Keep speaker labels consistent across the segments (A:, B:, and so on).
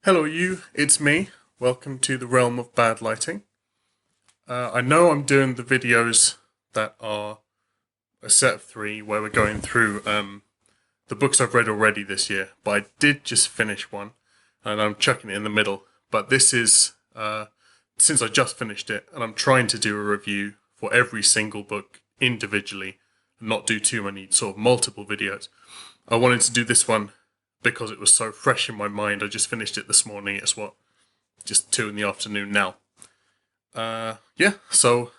A: Hello you, it's me. Welcome to the realm of bad lighting. I know I'm doing the videos that are a set of three where we're going through the books I've read already this year, but I did just finish one and I'm chucking it in the middle. But this is, since I just finished it, and I'm trying to do a review for every single book individually and not do too many sort of multiple videos. I wanted to do this one because it was so fresh in my mind. I just finished it this morning. It's just 2 in the afternoon now. Yeah, so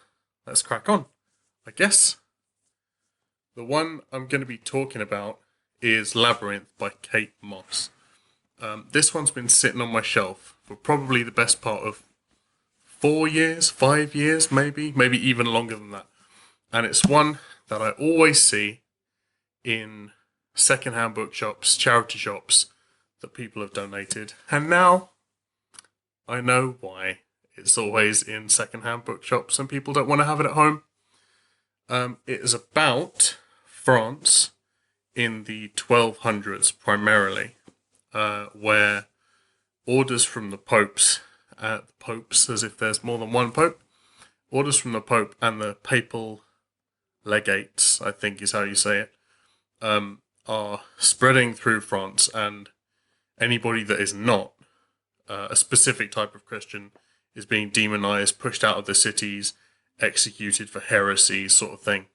A: let's crack on, I guess. The one I'm going to be talking about is Labyrinth by Kate Mosse. This one's been sitting on my shelf for probably the best part of 4 years, 5 years, maybe even longer than that. And it's one that I always see in second-hand bookshops, charity shops that people have donated. And now I know why it's always in second-hand bookshops and people don't want to have it at home. It is about France in the 1200s primarily, where orders from the popes, as if there's more than one pope, orders from the pope and the papal legates, I think is how you say it, are spreading through France, and anybody that is not a specific type of Christian is being demonized, pushed out of the cities, executed for heresy, sort of thing.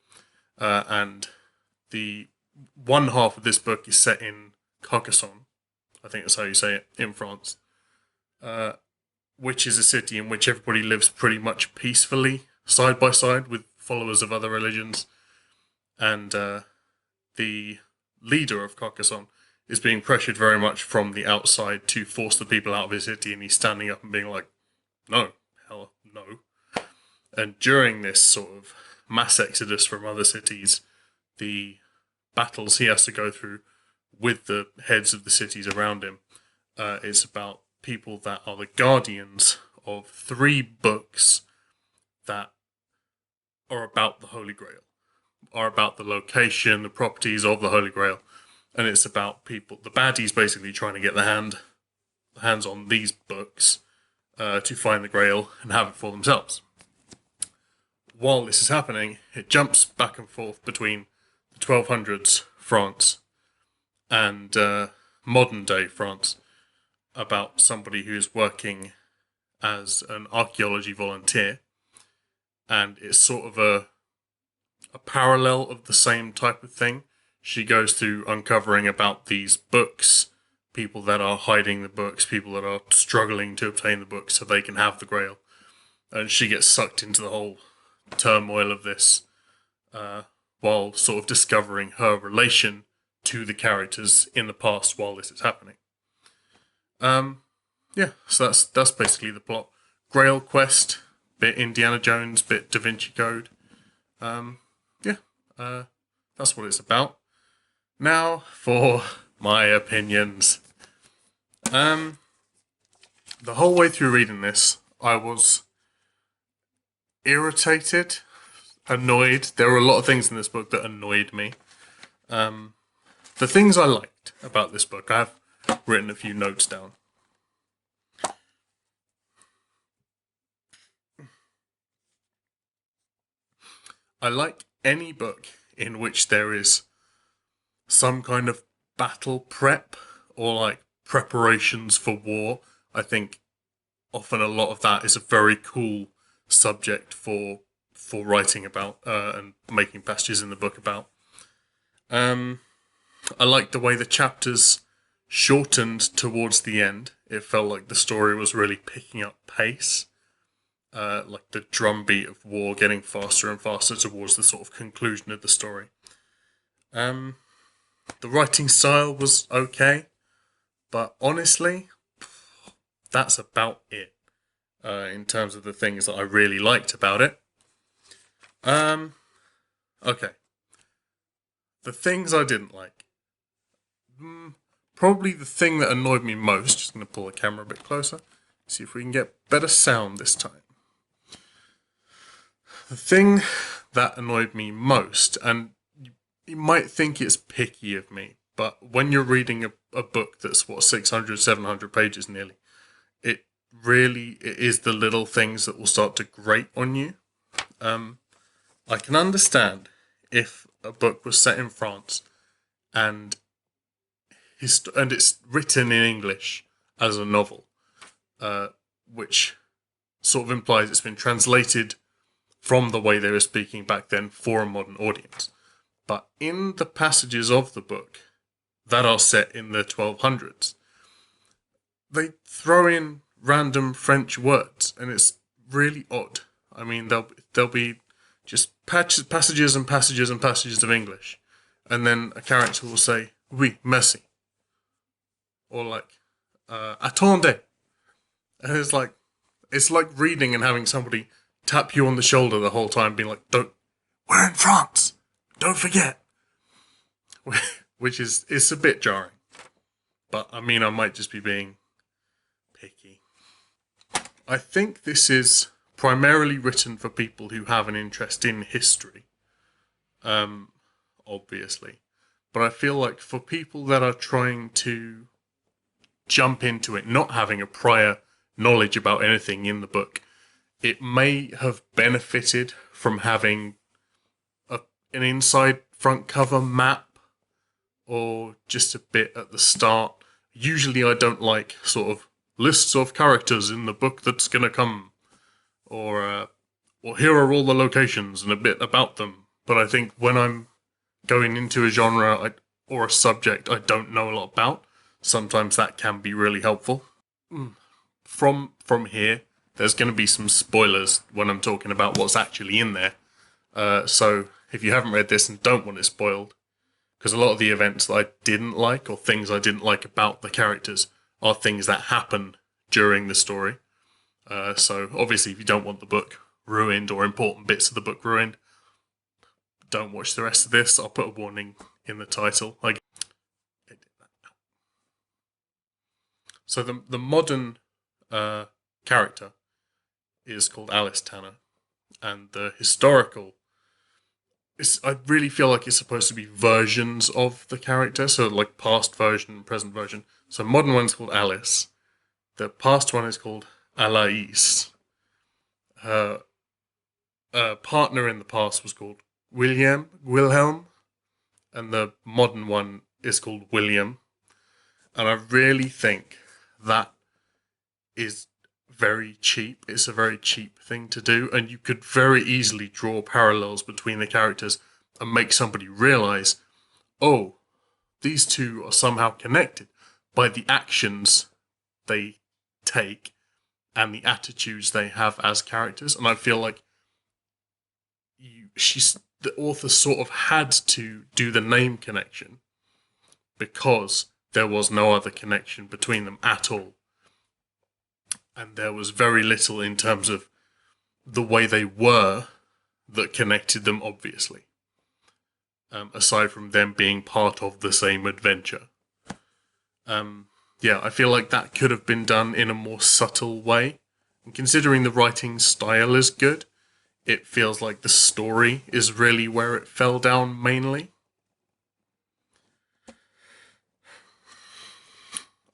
A: And the one half of this book is set in Carcassonne, I think that's how you say it, in France, which is a city in which everybody lives pretty much peacefully, side by side, with followers of other religions. And the leader of Carcassonne is being pressured very much from the outside to force the people out of his city, and he's standing up and being like, no, hell no. And during this sort of mass exodus from other cities, the battles he has to go through with the heads of the cities around him, is about people that are the guardians of 3 books that are about the Holy Grail, are about the location, the properties of the Holy Grail, and it's about people, the baddies basically trying to get their hands on these books to find the Grail and have it for themselves. While this is happening, it jumps back and forth between the 1200s France and modern day France, about somebody who's working as an archaeology volunteer, and it's sort of a parallel of the same type of thing. She goes through uncovering about these books, people that are hiding the books, people that are struggling to obtain the books so they can have the Grail. And she gets sucked into the whole turmoil of this, while sort of discovering her relation to the characters in the past while this is happening. Yeah, so that's basically the plot. Grail quest, bit Indiana Jones, bit Da Vinci Code. That's what it's about. Now for my opinions. The whole way through reading this, I was irritated, annoyed. There were a lot of things in this book that annoyed me. The things I liked about this book, I have written a few notes down. I like any book in which there is some kind of battle prep or like preparations for war. I think often a lot of that is a very cool subject for writing about and making passages in the book about. I liked the way the chapters shortened towards the end. It felt like the story was really picking up pace. Like the drumbeat of war getting faster and faster towards the sort of conclusion of the story. The writing style was okay, but honestly, that's about it in terms of the things that I really liked about it. Okay. The things I didn't like. Probably the thing that annoyed me most, just going to pull the camera a bit closer, see if we can get better sound this time. The thing that annoyed me most, and you might think it's picky of me, but when you're reading a book that's, 600, 700 pages nearly, it it is the little things that will start to grate on you. I can understand if a book was set in France and it's written in English as a novel, which sort of implies it's been translated from the way they were speaking back then for a modern audience. But in the passages of the book that are set in the 1200s, they throw in random French words, and it's really odd. I mean, there'll be just passages and passages and passages of English, and then a character will say, "Oui, merci," or like, "Attendez," and it's like reading and having somebody tap you on the shoulder the whole time, being like, we're in France, don't forget," which is it's a bit jarring. But I mean, I might just be being picky. I think this is primarily written for people who have an interest in history, obviously. But I feel like for people that are trying to jump into it, not having a prior knowledge about anything in the book, it may have benefited from having an inside front cover map or just a bit at the start. Usually I don't like sort of lists of characters in the book that's going to come, or here are all the locations and a bit about them. But I think when I'm going into a genre or a subject I don't know a lot about, sometimes that can be really helpful. From here, there's going to be some spoilers when I'm talking about what's actually in there. So if you haven't read this and don't want it spoiled, because a lot of the events that I didn't like or things I didn't like about the characters are things that happen during the story. So obviously if you don't want the book ruined or important bits of the book ruined, don't watch the rest of this. I'll put a warning in the title. So the modern character is called Alice Tanner, and the historical I really feel like it's supposed to be versions of the character, so like past version, present version. So modern one's called Alice. The past one is called Alais. Her partner in the past was called Wilhelm, and the modern one is called William. And I really think that is very cheap. It's a very cheap thing to do, and you could very easily draw parallels between the characters and make somebody realize, oh, these two are somehow connected by the actions they take and the attitudes they have as characters. And I feel like the author sort of had to do the name connection because there was no other connection between them at all. And there was very little in terms of the way they were that connected them, obviously. Aside from them being part of the same adventure. Yeah, I feel like that could have been done in a more subtle way. And considering the writing style is good, it feels like the story is really where it fell down mainly.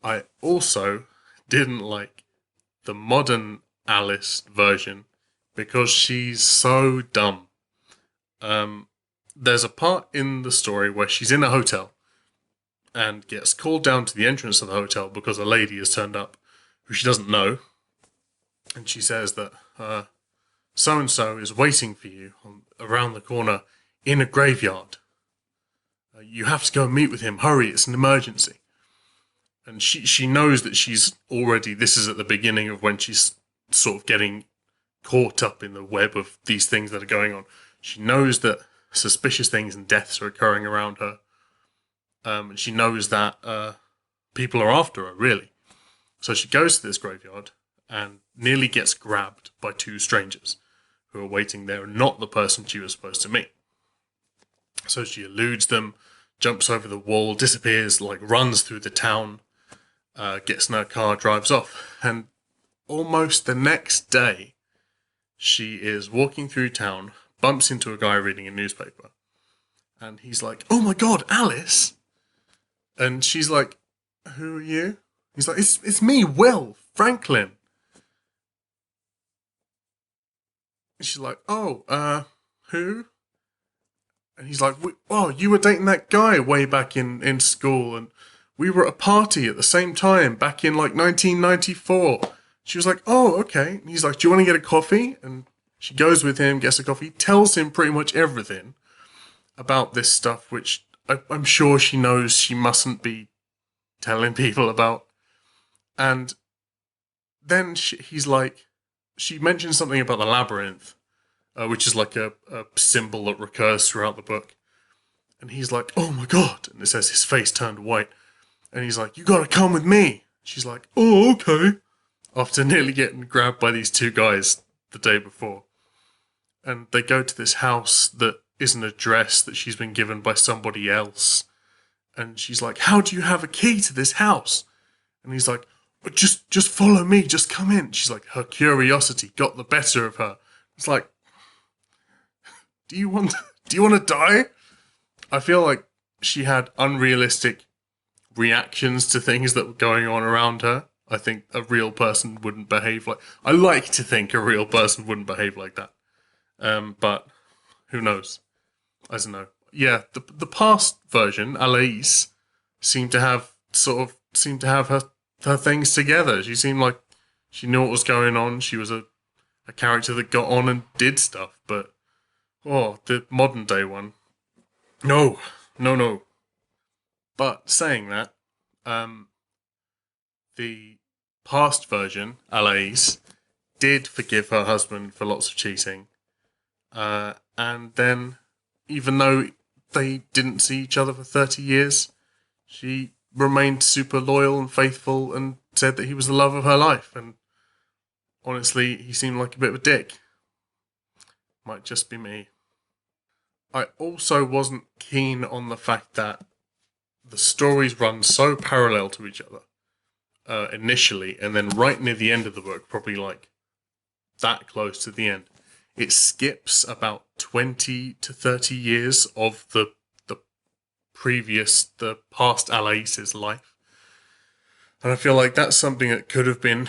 A: I also didn't like the modern Alice version because she's so dumb. There's a part in the story where she's in a hotel and gets called down to the entrance of the hotel because a lady has turned up who she doesn't know. And she says that so-and-so is waiting for you around the corner in a graveyard. You have to go and meet with him. Hurry, it's an emergency. And she knows that this is at the beginning of when she's sort of getting caught up in the web of these things that are going on. She knows that suspicious things and deaths are occurring around her. And she knows that people are after her, really. So she goes to this graveyard and nearly gets grabbed by two strangers who are waiting there and not the person she was supposed to meet. So she eludes them, jumps over the wall, disappears, runs through the town, gets in her car, drives off. And almost the next day, she is walking through town, bumps into a guy reading a newspaper. And he's like, "Oh my God, Alice!" And she's like, "Who are you?" He's like, it's me, Will Franklin. And she's like, oh, who? And he's like, oh, you were dating that guy way back in school, and we were at a party at the same time back in like 1994. She was like, oh, okay. And he's like, do you want to get a coffee? And she goes with him, gets a coffee, tells him pretty much everything about this stuff, which I'm sure she knows she mustn't be telling people about. And then he's like, she mentions something about the Labyrinth, which is like a symbol that recurs throughout the book. And he's like, oh my God. And it says his face turned white. And he's like, you gotta come with me. She's like, oh, okay. After nearly getting grabbed by these two guys the day before. And they go to this house that isn't addressed, that she's been given by somebody else. And she's like, how do you have a key to this house? And he's like, just follow me, just come in. She's like, her curiosity got the better of her. It's like, do you want to die? I feel like she had unrealistic reactions to things that were going on around her. I think a real person wouldn't behave like... I like to think a real person wouldn't behave like that. But who knows? I don't know. Yeah, the past version, Alais, seemed to have her things together. She seemed like she knew what was going on. She was a character that got on and did stuff. But, the modern day one. No. But saying that, the past version, Alais, did forgive her husband for lots of cheating. And then, even though they didn't see each other for 30 years, she remained super loyal and faithful and said that he was the love of her life. And honestly, he seemed like a bit of a dick. Might just be me. I also wasn't keen on the fact that the stories run so parallel to each other initially, and then right near the end of the book, probably like that close to the end, it skips about 20 to 30 years of the past Alais's life. And I feel like that's something that could have been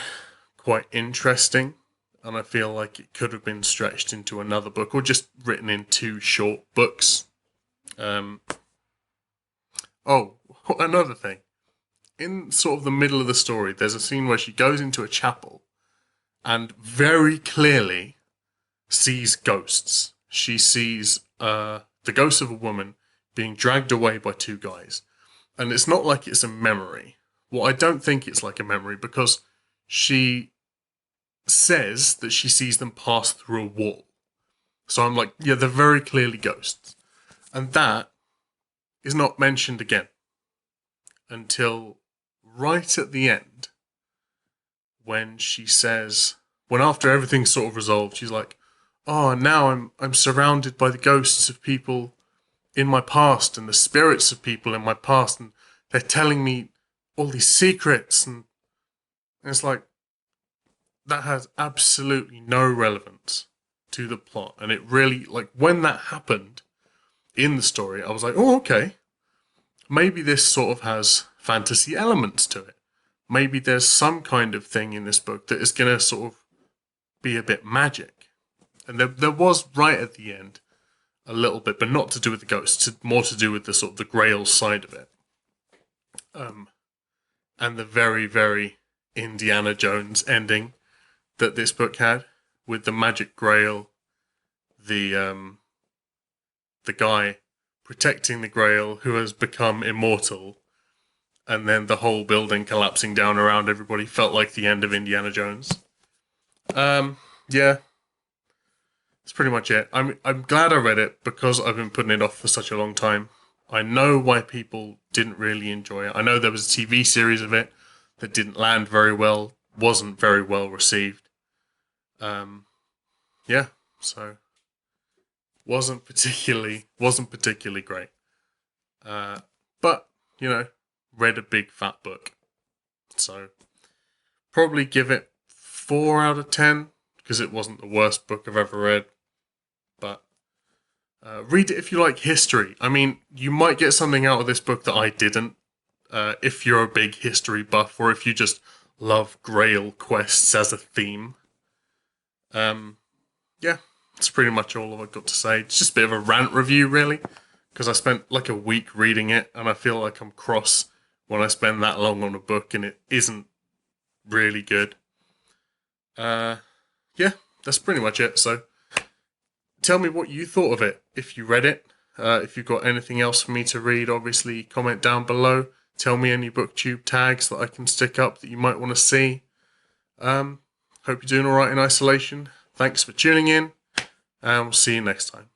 A: quite interesting. And I feel like it could have been stretched into another book or just written in 2 short books. Another thing. In sort of the middle of the story, there's a scene where she goes into a chapel and very clearly sees ghosts. She sees the ghost of a woman being dragged away by 2 guys. And it's not like it's a memory. Well, I don't think it's like a memory because she says that she sees them pass through a wall. So I'm like, yeah, they're very clearly ghosts. And that is not mentioned again until right at the end, when she says, when after everything's sort of resolved, she's like, oh, now I'm surrounded by the ghosts of people in my past and the spirits of people in my past, and they're telling me all these secrets, and it's like, that has absolutely no relevance to the plot. And it really, like, when that happened in the story, I was like, oh, okay. Maybe this sort of has fantasy elements to it. Maybe there's some kind of thing in this book that is going to sort of be a bit magic. And there was right at the end a little bit, but not to do with the ghosts, more to do with the sort of the Grail side of it. And the very, very Indiana Jones ending that this book had, with the magic Grail, the guy protecting the Grail who has become immortal, and then the whole building collapsing down around everybody, felt like the end of Indiana Jones. Yeah. That's pretty much it. I'm glad I read it because I've been putting it off for such a long time. I know why people didn't really enjoy it. I know there was a TV series of it that didn't land very well, wasn't very well received. Yeah, so wasn't particularly great. But, you know, read a big fat book. So probably give it 4 out of 10 because it wasn't the worst book I've ever read. But read it if you like history. I mean, you might get something out of this book that I didn't. if you're a big history buff or if you just love Grail quests as a theme. Yeah, that's pretty much all I've got to say. It's just a bit of a rant review, really, because I spent like a week reading it, and I feel like I'm cross when I spend that long on a book and it isn't really good. Yeah, that's pretty much it. So tell me what you thought of it if you read it. If you've got anything else for me to read, obviously comment down below. Tell me any booktube tags that I can stick up that you might want to see. Hope you're doing alright in isolation. Thanks for tuning in, and we'll see you next time.